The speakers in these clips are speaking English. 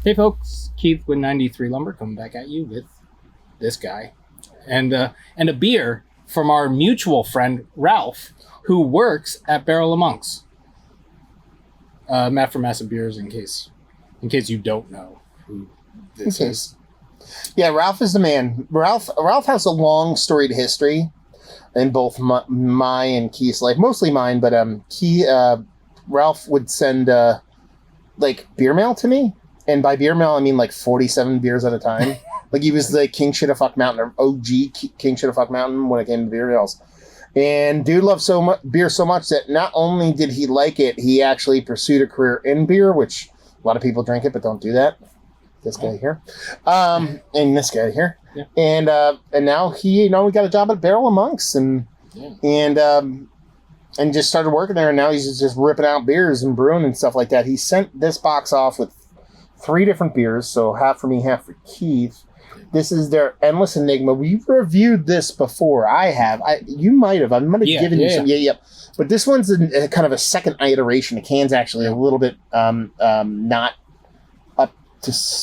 Hey folks, Keith with 93 Lumber coming back at you with this guy. And a beer from our mutual friend, Ralph, who works at Barrel of Monks. Matt from Massive Beers, in case you don't know who this is. Yeah, Ralph is the man. Ralph has a long storied history in both my and Keith's life, mostly mine. But Ralph would send beer mail to me, and by beer mail I mean like 47 beers at a time. Like he was the King Shitterfuck Mountain, or OG King Shitterfuck Mountain when it came to beer mails. And dude loved beer so much that not only did he like it, he actually pursued a career in beer, which a lot of people drink it but don't do that. This guy here, and this guy here, yeah. And now he got a job at Barrel of Monks, and just started working there, and now he's just ripping out beers and brewing and stuff like that. He sent this box off with 3 different beers, so half for me, half for Keith. This is their Endless Enigma. We've reviewed this before. I have. You might have. I might have given you some. Yeah. But this one's a kind of a second iteration. The can's actually a little bit not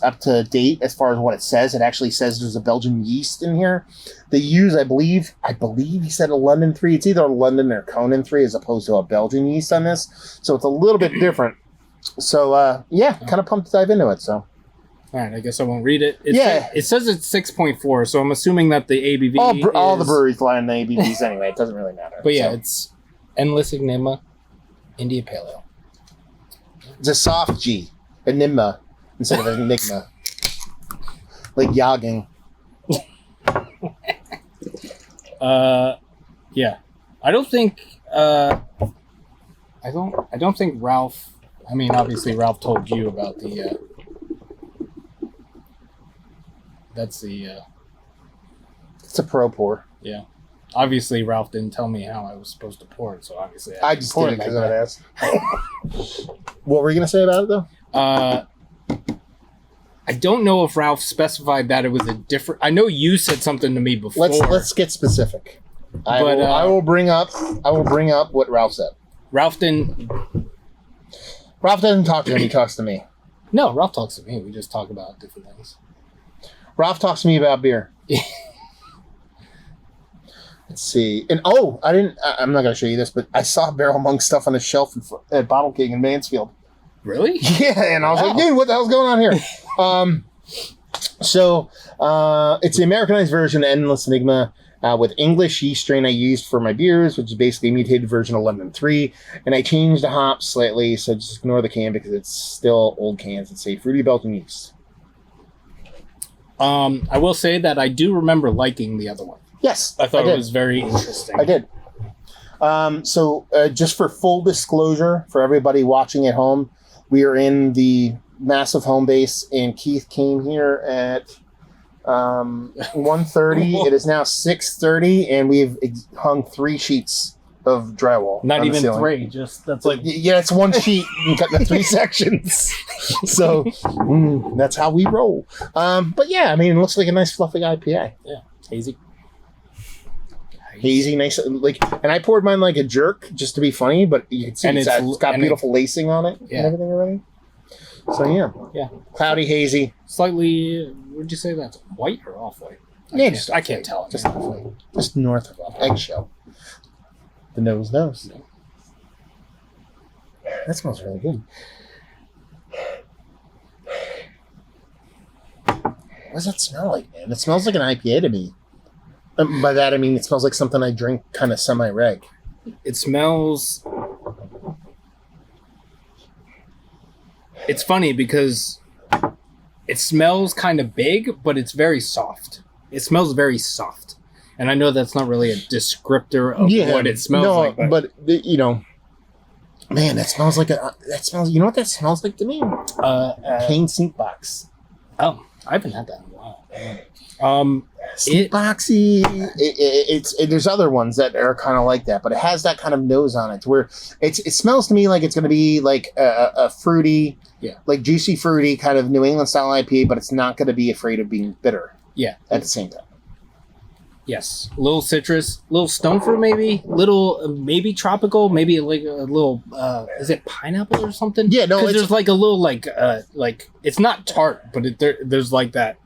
up to date as far as what it says. It actually says there's a Belgian yeast in here. They use, I believe he said a London 3. It's either a London or Conan 3 as opposed to a Belgian yeast on this. So it's a little bit different. So, kind of pumped to dive into it, so. All right, I guess I won't read it. It says it's 6.4, so I'm assuming that the ABV all the breweries fly in the ABVs anyway. It doesn't really matter. But yeah, it's Endless Enigma India Pale Ale. It's a soft G. Enigma instead of Enigma. Like yogging. Yeah. I don't think Ralph, I mean, obviously Ralph told you about the it's a pro pour. Yeah. Obviously Ralph didn't tell me how I was supposed to pour it, so obviously I just did it because I asked. What were you going to say about it, though? I don't know if Ralph specified that it was a different... I know you said something to me before. Let's get specific. I will bring up what Ralph said. Ralph doesn't talk to him, he talks to me. No, Ralph talks to me. We just talk about different things. Ralph talks to me about beer. Let's see. And I'm not going to show you this, but I saw Barrel Monk stuff on the shelf at Bottle King in Mansfield. Really? Yeah, and I was like, dude, what the hell's going on here? It's the Americanized version of Endless Enigma with English yeast strain I used for my beers, which is basically a mutated version of London 3. And I changed the hops slightly, so just ignore the can because it's still old cans that say fruity Belgian yeast. I will say that I do remember liking the other one. Yes, I thought it was very interesting. I did. Just for full disclosure for everybody watching at home, we are in the massive home base, and Keith came here at 1:30. It is now 6:30, and we've hung 3 sheets of drywall. Not even 3, just that's like... Yeah, it's 1 sheet and cut into 3 sections. So that's how we roll. But yeah, I mean, it looks like a nice fluffy IPA. Yeah, hazy, nice. And I poured mine like a jerk just to be funny, but you can see it's got beautiful lacing on it and everything already. So yeah, cloudy, hazy, slightly. Would you say that's white or off-white? I can't tell. Just off-white, just north of eggshell. The nose. No. That smells really good. What does that smell like, man? It smells like an IPA to me. By that I mean it smells like something I drink kind of semi-reg. It smells... It's funny because it smells kind of big, but it's very soft. It smells very soft. And I know that's not really a descriptor of what it smells like. But man, that smells like you know what that smells like to me? Cane Sneak Box. Oh, I haven't had that in a while. Sneak Boxy. There's other ones that are kind of like that, but it has that kind of nose on it where it smells to me like it's going to be like a fruity, like juicy fruity kind of New England style IPA, but it's not going to be afraid of being bitter. Yeah, at the same time. Yes, a little citrus, little stone fruit, maybe little, maybe tropical, maybe like a little. Is it pineapple or something? Yeah, no, there's like a little like it's not tart, but there's like that.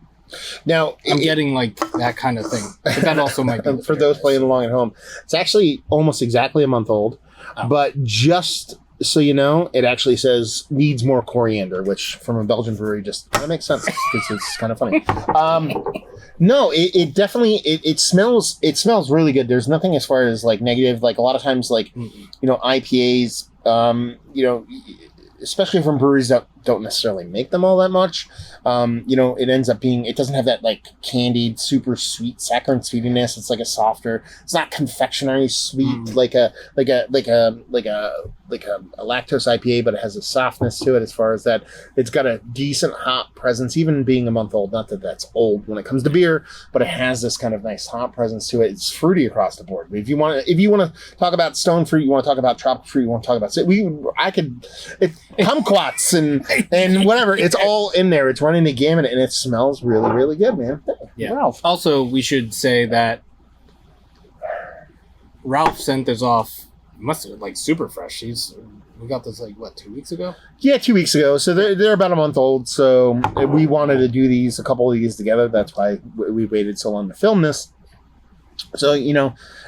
Now I'm getting like that kind of thing. But that also might be for those playing along at home. It's actually almost exactly a month old, but just so you know, it actually says needs more coriander, which from a Belgian brewery just kind of makes sense because it's kind of funny. No, it definitely it smells really good. There's nothing as far as like negative. Like a lot of times, like IPAs, especially from breweries that don't necessarily make them all that much. It ends up being, it doesn't have that like candied, super sweet saccharine sweetiness. It's like a softer, it's not confectionery sweet like a lactose IPA, but it has a softness to it as far as that. It's got a decent hop presence, even being a month old. Not that that's old when it comes to beer, but it has this kind of nice hop presence to it. It's fruity across the board. If you want to talk about stone fruit, you want to talk about tropical fruit, you want to talk about kumquats and whatever. It's all in there. It's running the gamut, and it smells really, really good, man. Yeah. Ralph. Also, we should say that Ralph sent this off. Must have been like super fresh. We got this like what, 2 weeks ago? Yeah, 2 weeks ago. So they're about a month old. So we wanted to do a couple of these together. That's why we waited so long to film this. So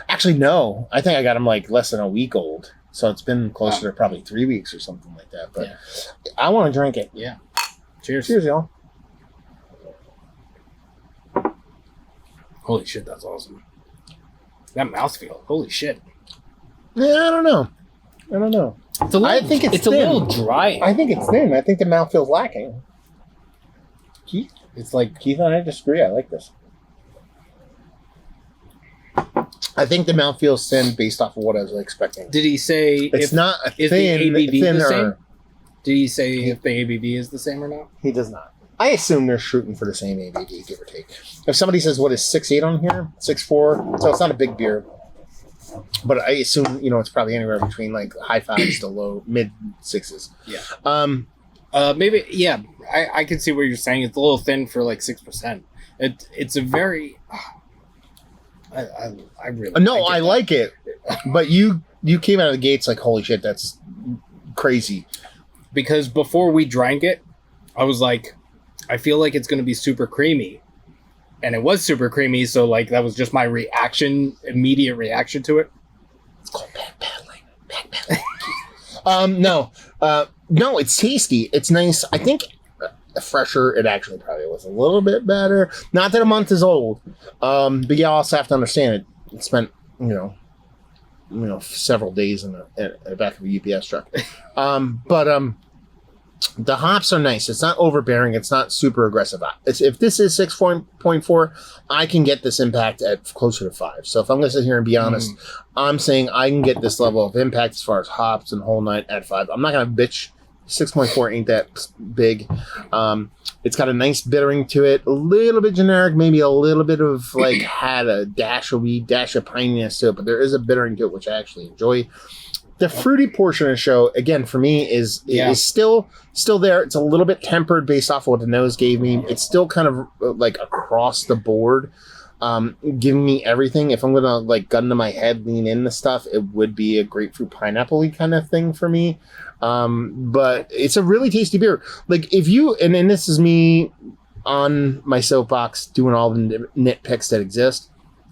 actually no, I think I got them like less than a week old. So it's been closer to probably 3 weeks or something like that. But I want to drink it. Yeah. Cheers. Cheers, y'all. Holy shit, that's awesome. That mouthfeel. Holy shit. Yeah, I don't know. I think it's a little dry. I think it's thin. I think the mouthfeel's lacking. Keith? Keith and I disagree. I like this. I think the mouthfeel's thin based off of what I was expecting. Did he say it's not is thin, the ABV thinner? The same? Did he say if the ABV is the same or not? He does not. I assume they're shooting for the same ABV, give or take. If somebody says, what is 6.8 on here? 6.4? So it's not a big beer. But I assume, it's probably anywhere between like high fives to low, mid sixes. Yeah. Maybe, yeah. I can see what you're saying. It's a little thin for like 6%. It's a very... I really... No, I like it. But you came out of the gates like, holy shit, that's crazy. Because before we drank it, I was like, I feel like it's going to be super creamy. And it was super creamy, so like that was just my immediate reaction to it. It's called backpedaling. No, it's tasty. It's nice. I think fresher, it actually probably was a little bit better. Not that a month is old. But you also have to understand it spent, several days in the back of a UPS truck. The hops are nice. It's not overbearing. It's not super aggressive. If this is 6.4, I can get this impact at closer to 5. So if I'm going to sit here and be honest, I'm saying I can get this level of impact as far as hops and whole nut at 5. I'm not going to bitch. 6.4 ain't that big. It's got a nice bittering to it. A little bit generic, maybe a little bit of like had a dash of weed, dash of pininess to it, but there is a bittering to it, which I actually enjoy. The fruity portion of the show, again, for me, is still there. It's a little bit tempered based off of what the nose gave me. It's still kind of like across the board, giving me everything. If I'm going to like gun to my head, lean into stuff, it would be a grapefruit pineapple-y kind of thing for me. But it's a really tasty beer. Like if you, and this is me on my soapbox doing all the nitpicks that exist.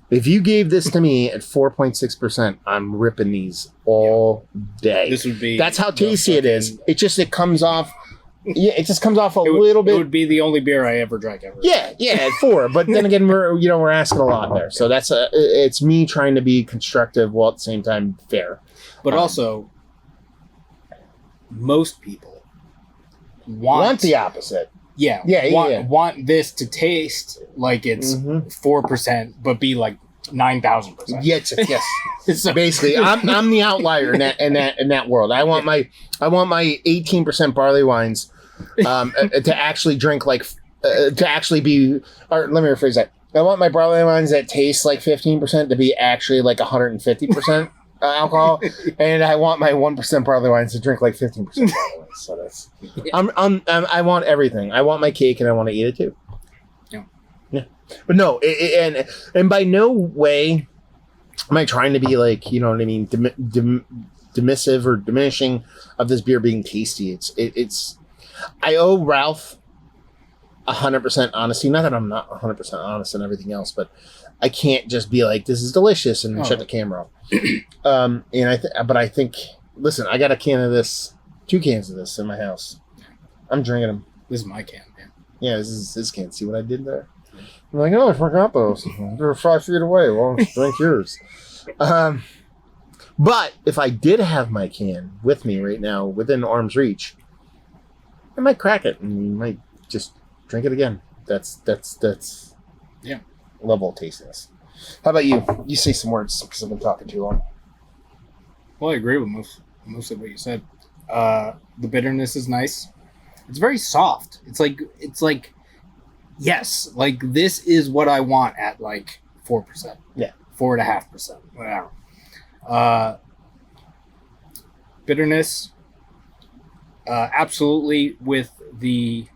If you gave this to me at 4.6%, I'm ripping these all day. This would be. That's how tasty it is. It comes off. Yeah, it just comes off a little bit. It would be the only beer I ever drank ever. Yeah, at 4. But then again, we're asking a lot there. So it's me trying to be constructive while at the same time fair. But also, most people want the opposite. Want this to taste like it's 4%, but be like 9,000%. Yes. So, basically, I'm the outlier in that world. I want my 18% barley wines to actually drink like to actually be. Or let me rephrase that. I want my barley wines that taste like 15% to be actually like 150%. Alcohol, and I want my 1% barley wines to drink like 15% barley wines. So that's I want everything. I want my cake, and I want to eat it too. Yeah. But no, and by no way am I trying to be like, you know what I mean, dismissive or diminishing of this beer being tasty. It's I owe Ralph 100% honesty. Not that I'm not 100% honest and everything else, but I can't just be like, this is delicious and shut the camera off. But I think, listen, I got a can of this, 2 cans of this in my house. I'm drinking them. This is my can, man. Yeah, this is his can. See what I did there? I'm like, oh, I forgot those. They're 5 feet away. Well, drink yours. But if I did have my can with me right now, within arm's reach, I might crack it and might just drink it again. That's yeah, level of tastiness. How about you? You say some words because I've been talking too long. Well, I agree with most of what you said. The bitterness is nice. It's very soft. It's like yes, like this is what I want at like 4%. Yeah. 4.5%. Whatever. Bitterness. Absolutely with the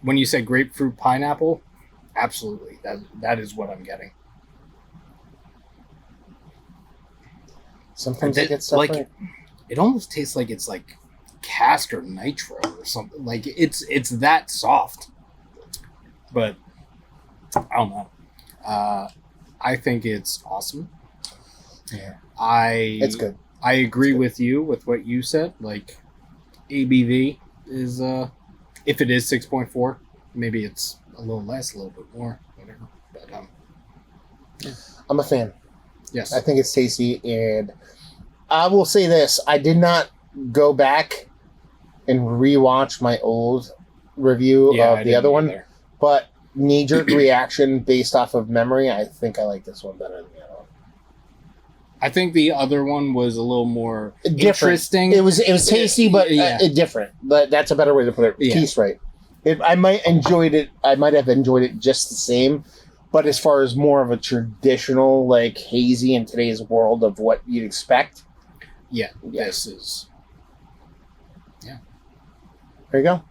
when you said grapefruit pineapple, absolutely. That is what I'm getting. Sometimes it gets stuff like right. It almost tastes like it's like cask or nitro or something. Like it's that soft. But I don't know. I think it's awesome. Yeah. It's good. I agree with you with what you said. Like ABV is if it is 6.4, maybe it's a little less, a little bit more, whatever. But yeah. I'm a fan. Yes. I think it's tasty, and I will say this: I did not go back and rewatch my old review of the other one, but knee-jerk reaction based off of memory, I think I like this one better than the other one. I think the other one was a little more different. Interesting. It was tasty, but different. But that's a better way to put it. Yeah. Taste right. I might have enjoyed it just the same. But as far as more of a traditional, like hazy in today's world of what you'd expect, this is. Yeah. There you go.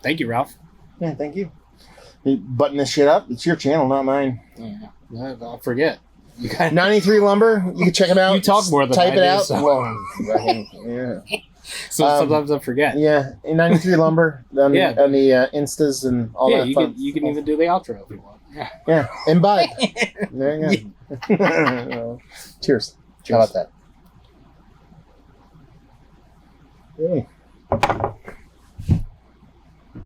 Thank you, Ralph. Yeah, thank you. You button this shit up. It's your channel, not mine. Yeah, I'll forget. You got 93 Lumber. You can check it out. You talk more than type I it do, out. so. Well, yeah. So sometimes I forget. Yeah, 93 Lumber on the Instas and all that. You can even do the outro if you want. Yeah, and bye. There you go. Cheers. How about that? Hey.